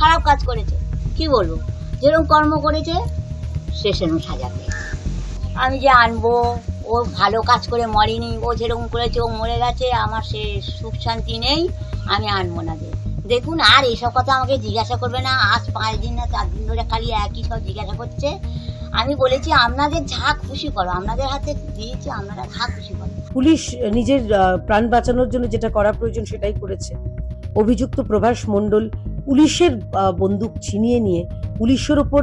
খারাপ কাজ করেছে, কি বলবো, যেরকম কর্ম করেছে সে সেরকম সাজা পেয়েছে। আমি যে আনবো, ও ভালো কাজ করে মরেনি, ও যেরকম করেছে ও মরে গেছে, আমার সে সুখ শান্তি নেই, আমি আনবো না। দেখুন, আর এইসব কথা আমাকে জিজ্ঞাসা করবে না। আজ 5 দিন না 4 দিন ধরে খালি একই সব জিজ্ঞাসা করছে। আমি বলেছি আপনাদের যা খুশি করো, আপনাদের হাতে দিয়েছি, আপনারা যা খুশি করো। পুলিশ নিজের প্রাণ বাঁচানোর জন্য যেটা করা প্রয়োজন সেটাই করেছে। অভিযুক্ত প্রভাস মণ্ডল পুলিশের বন্দুক ছিনিয়ে নিয়ে পুলিশের ওপর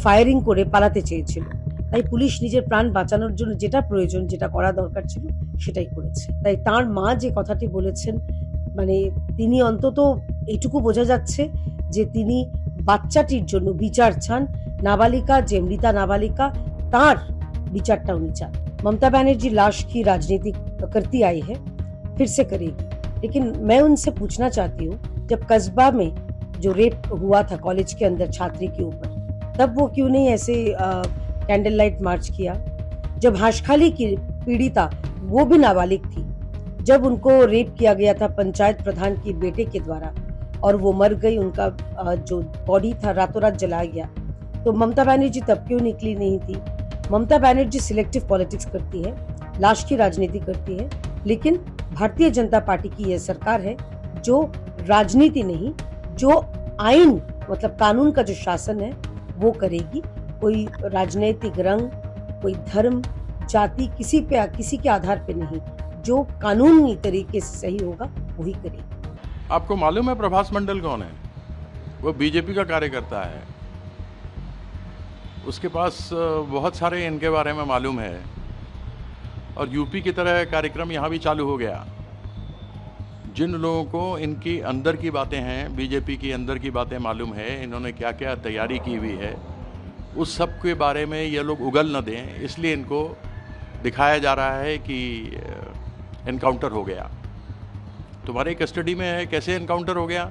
ফায়ারিং করে পালাতে চেয়েছিল। তাই পুলিশ নিজের প্রাণ বাঁচানোর জন্য যেটা প্রয়োজন, যেটা করা দরকার ছিল সেটাই করেছে। তাই তার মা যে কথাটি বলেছেন, মানে তিনি অন্তত এইটুকু বোঝা যাচ্ছে যে তিনি বাচ্চাটির জন্য বিচার চান। नाबालिका যে মৃতা नाबालिका, তার বিচারটা উনি চান। ममता बनर्जी लाश की राजनीति करती आई है, फिर से करेगी, लेकिन मैं उनसे पूछना चाहती हूँ, जब कस्बा में जो रेप हुआ था कॉलेज के अंदर छात्री के ऊपर, तब वो क्यों नहीं ऐसे कैंडल लाइट मार्च किया? जब हाशखाली की पीड़िता, वो भी नाबालिग थी, जब उनको रेप किया गया था पंचायत प्रधान के बेटे के द्वारा और वो मर गई, उनका जो बॉडी था रातों रात जलाया गया, तो ममता बनर्जी तब क्यों निकली नहीं थी? ममता बनर्जी सिलेक्टिव पॉलिटिक्स करती है, लाश की राजनीति करती है, लेकिन भारतीय जनता पार्टी की यह सरकार है जो राजनीति नहीं, जो आइन मतलब कानून का जो शासन है वो करेगी। कोई राजनीतिक रंग, कोई धर्म, जाति, किसी के आधार पे नहीं, जो कानूनी तरीके से सही होगा वही करेगी। आपको मालूम है प्रभास मंडल कौन है? वो बीजेपी का कार्यकर्ता है। उसके पास बहुत सारे इनके बारे में मालूम है, और यूपी की तरह कार्यक्रम यहाँ भी चालू हो गया। जिन लोगों को इनकी अंदर की बातें हैं, बीजेपी की अंदर की बातें मालूम है, इन्होंने क्या क्या तैयारी की हुई है, उस सब के बारे में ये लोग उगल न दें, इसलिए इनको दिखाया जा रहा है कि एनकाउंटर हो गया। तुम्हारे कस्टडी में है, कैसे एनकाउंटर हो गया?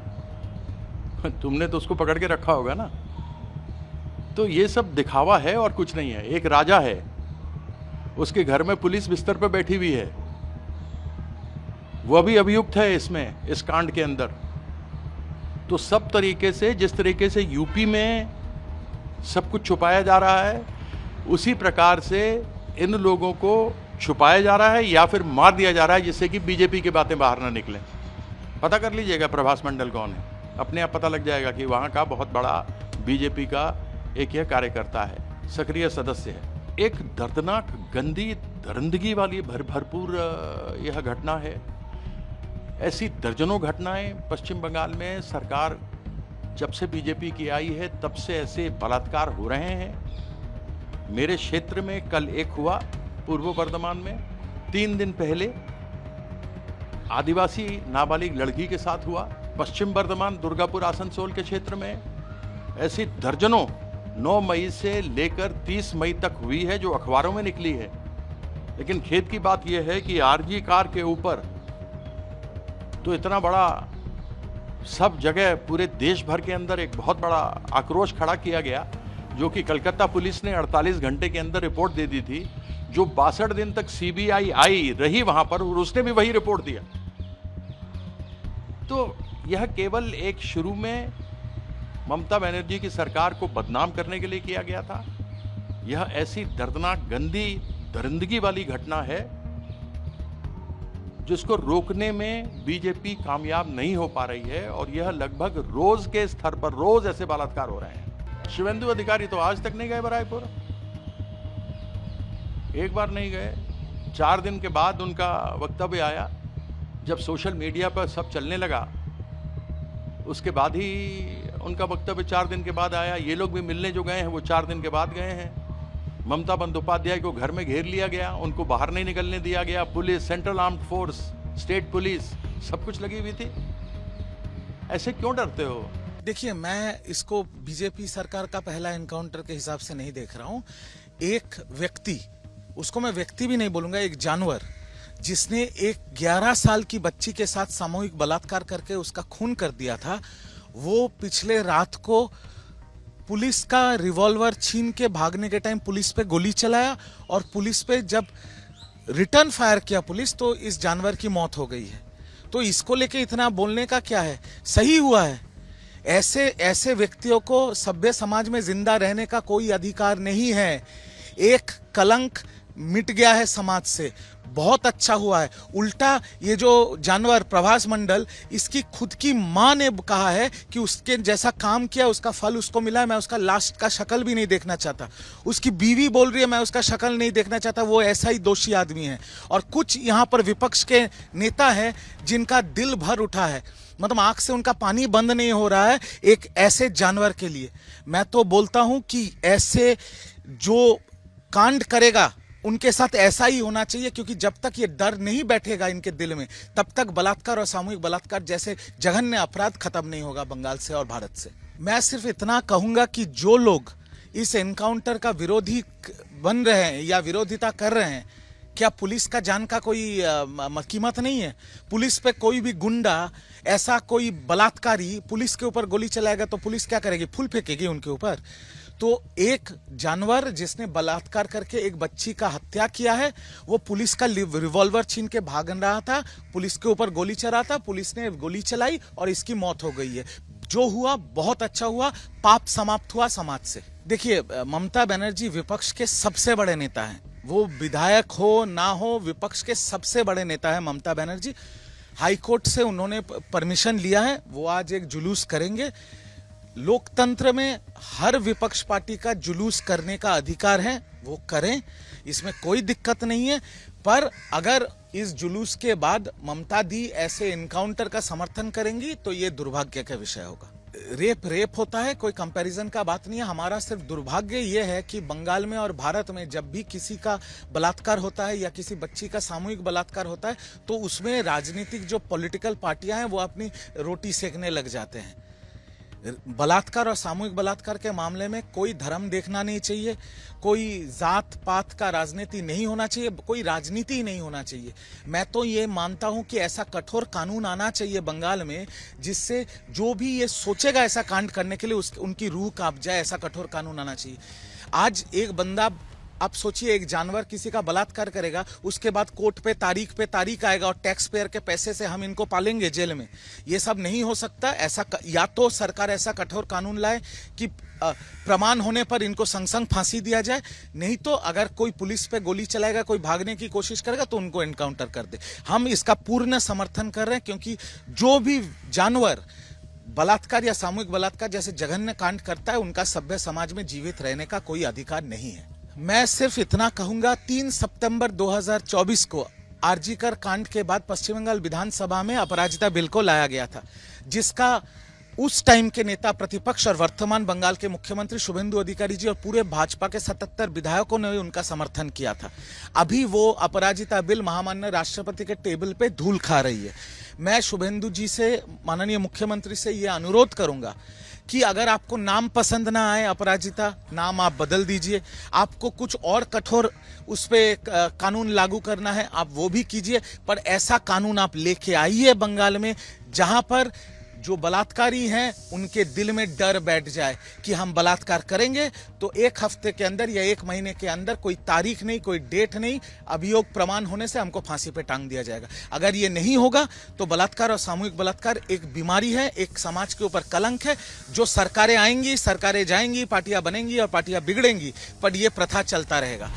तुमने तो उसको पकड़ के रखा होगा ना। तो ये सब दिखावा है और कुछ नहीं है। एक राजा है, उसके घर में पुलिस बिस्तर पर बैठी हुई है, वह भी अभियुक्त है इसमें, इस कांड के अंदर। तो सब तरीके से, जिस तरीके से यूपी में सब कुछ छुपाया जा रहा है, उसी प्रकार से इन लोगों को छुपाया जा रहा है या फिर मार दिया जा रहा है, जिससे कि बीजेपी की बातें बाहर ना निकलें। पता कर लीजिएगा प्रभास मंडल कौन है, अपने आप पता लग जाएगा कि वहाँ का बहुत बड़ा बीजेपी का एक यह कार्यकर्ता है, सक्रिय सदस्य है। एक दर्दनाक, गंदी, दरिंदगी वाली भरपूर यह घटना है। ऐसी दर्जनों घटनाएं पश्चिम बंगाल में सरकार जब से बीजेपी की आई है तब से ऐसे बलात्कार हो रहे हैं। मेरे क्षेत्र में कल एक हुआ, पूर्व बर्धमान में। 3 दिन पहले आदिवासी नाबालिग लड़की के साथ हुआ। पश्चिम बर्धमान, दुर्गापुर, आसनसोल के क्षेत्र में ऐसी दर्जनों 9 मई से लेकर 30 मई तक हुई है, जो अखबारों में निकली है। लेकिन खेद की बात यह है कि आरजी कार के ऊपर तो इतना बड़ा सब जगह पूरे देश भर के अंदर एक बहुत बड़ा आक्रोश खड़ा किया गया, जो कि कलकत्ता पुलिस ने 48 घंटे के अंदर रिपोर्ट दे दी थी, जो 62 दिन तक सीबीआई आई रही वहां पर और उसने भी वही रिपोर्ट दिया। तो यह केवल एक शुरू में ममता बनर्जी की सरकार को बदनाम करने के लिए किया गया था। यह ऐसी दर्दनाक, गंदी, दरिंदगी वाली घटना है जिसको रोकने में बीजेपी कामयाब नहीं हो पा रही है, और यह लगभग रोज के स्तर पर रोज ऐसे बलात्कार हो रहे हैं। शिवेंदु अधिकारी तो आज तक नहीं गए बरायपुर, एक बार नहीं गए। 4 दिन के बाद उनका वक्तव्य आया, जब सोशल मीडिया पर सब चलने लगा, उसके बाद ही उनका वक्तव्य 4 दिन के बाद आया। ये लोग भी मिलने जो गए हैं वो 4 दिन के बाद गए हैं। ममता बंदोपाध्याय को घर में घेर लिया गया, उनको बाहर नहीं निकलने दिया गया। Police, central armed force, state police, सब कुछ लगी हुई थी। ऐसे क्यों डरते हो? देखिए, मैं इसको बीजेपी सरकार का पहला एनकाउंटर के हिसाब से नहीं देख रहा हूं। एक व्यक्ति, उसको मैं व्यक्ति भी नहीं बोलूंगा, एक जानवर, जिसने एक 11 साल की बच्ची के साथ सामूहिक बलात्कार करके उसका खून कर दिया था, वो पिछले रात को पुलिस का रिवॉल्वर छीन के भागने के टाइम पुलिस पे गोली चलाया, और पुलिस पे जब रिटर्न फायर किया पुलिस, तो इस जानवर की मौत हो गई है। तो इसको लेके इतना बोलने का क्या है? सही हुआ है। ऐसे ऐसे व्यक्तियों को सभ्य समाज में जिंदा रहने का कोई अधिकार नहीं है। एक कलंक मिट गया है समाज से, बहुत अच्छा हुआ है। उल्टा ये जो जानवर प्रभास मंडल, इसकी खुद की माँ ने कहा है कि उसके जैसा काम किया उसका फल उसको मिला है, मैं उसका लास्ट का शक्ल भी नहीं देखना चाहता। उसकी बीवी बोल रही है मैं उसका शक्ल नहीं देखना चाहता, वो ऐसा ही दोषी आदमी है। और कुछ यहाँ पर विपक्ष के नेता हैं जिनका दिल भर उठा है, मतलब आंख से उनका पानी बंद नहीं हो रहा है एक ऐसे जानवर के लिए। मैं तो बोलता हूं कि ऐसे जो कांड करेगा उनके साथ ऐसा ही होना चाहिए, क्योंकि जब तक ये डर नहीं बैठेगा इनके दिल में तब तक बलात्कार और सामूहिक बलात्कार जैसे जघन्य अपराध खत्म नहीं होगा बंगाल से और भारत से। मैं सिर्फ इतना कहूंगा कि जो लोग इस एनकाउंटर का विरोधी बन रहे हैं या विरोधिता कर रहे हैं, क्या पुलिस का जान का कोई कीमत नहीं है? पुलिस पे कोई भी गुंडा, ऐसा कोई बलात्कारी पुलिस के ऊपर गोली चलाएगा तो पुलिस क्या करेगी? फूल फेंकेगी उनके ऊपर। तो एक जानवर जिसने बलात्कार करके एक बच्ची का हत्या किया है, वो पुलिस का रिवॉल्वर छीन के भाग रहा था, पुलिस के ऊपर गोली चला था, पुलिस ने गोली चलाई और इसकी मौत हो गई है। जो हुआ बहुत अच्छा हुआ, पाप समाप्त हुआ समाज से। देखिए, ममता बनर्जी विपक्ष के सबसे बड़े नेता हैं, वो विधायक हो ना हो, विपक्ष के सबसे बड़े नेता है ममता बनर्जी। हाईकोर्ट से उन्होंने परमिशन लिया है, वो आज एक जुलूस करेंगे। लोकतंत्र में हर विपक्ष पार्टी का जुलूस करने का अधिकार है, वो करें, इसमें कोई दिक्कत नहीं है। पर अगर इस जुलूस के बाद ममता दी ऐसे एनकाउंटर का समर्थन करेंगी तो ये दुर्भाग्य का विषय होगा। रेप होता है, कोई कंपैरिजन का बात नहीं है। हमारा सिर्फ दुर्भाग्य ये है कि बंगाल में और भारत में जब भी किसी का बलात्कार होता है या किसी बच्ची का सामूहिक बलात्कार होता है तो उसमें राजनीतिक जो पॉलिटिकल पार्टियां हैं वो अपनी रोटी सेकने लग जाते हैं। बलात्कार और सामूहिक बलात्कार के मामले में कोई धर्म देखना नहीं चाहिए, कोई जात पात का राजनीति नहीं होना चाहिए, कोई राजनीति ही नहीं होना चाहिए। मैं तो ये मानता हूं कि ऐसा कठोर कानून आना चाहिए बंगाल में जिससे जो भी ये सोचेगा ऐसा कांड करने के लिए उनकी रूह कांप जाए, ऐसा कठोर कानून आना चाहिए। आज एक बंदा, आप सोचिए, एक जानवर किसी का बलात्कार करेगा, उसके बाद कोर्ट पे तारीख आएगा और टैक्स पेयर के पैसे से हम इनको पालेंगे जेल में। ये सब नहीं हो सकता। ऐसा या तो सरकार ऐसा कठोर कानून लाए कि प्रमाण होने पर इनको संग फांसी दिया जाए, नहीं तो अगर कोई पुलिस पे गोली चलाएगा, कोई भागने की कोशिश करेगा तो उनको एनकाउंटर कर दे। हम इसका पूर्ण समर्थन कर रहे हैं, क्योंकि जो भी जानवर बलात्कार या सामूहिक बलात्कार जैसे जघन्य कांड करता है उनका सभ्य समाज में जीवित रहने का कोई अधिकार नहीं है। मैं सिर्फ इतना कहूंगा, 3 सितंबर 2024 को आरजीकर कांड के बाद पश्चिम बंगाल विधानसभा में अपराजिता बिल को लाया गया था, जिसका उस टाइम के नेता प्रतिपक्ष और वर्तमान बंगाल के मुख्यमंत्री शुभेंदु अधिकारी जी और पूरे भाजपा के 77 विधायकों ने उनका समर्थन किया था। अभी वो अपराजिता बिल महामाननीय राष्ट्रपति के टेबल पे धूल खा रही है। मैं शुभेंदु जी से, माननीय मुख्यमंत्री से ये अनुरोध करूंगा कि अगर आपको नाम पसंद ना आए अपराजिता, नाम आप बदल दीजिए। आपको कुछ और कठोर उस पे कानून लागू करना है, आप वो भी कीजिए, पर ऐसा कानून आप लेके आइए बंगाल में जहां पर जो बलात्कारी हैं उनके दिल में डर बैठ जाए कि हम बलात्कार करेंगे तो 1 हफ्ते के अंदर या 1 महीने के अंदर, कोई तारीख नहीं, कोई डेट नहीं, अभियोग प्रमाण होने से हमको फांसी पे टांग दिया जाएगा। अगर ये नहीं होगा तो बलात्कार और सामूहिक बलात्कार एक बीमारी है, एक समाज के ऊपर कलंक है। जो सरकारें आएंगी, सरकारें जाएंगी, पार्टियां बनेंगी और पार्टियां बिगड़ेंगी, पर यह प्रथा चलता रहेगा।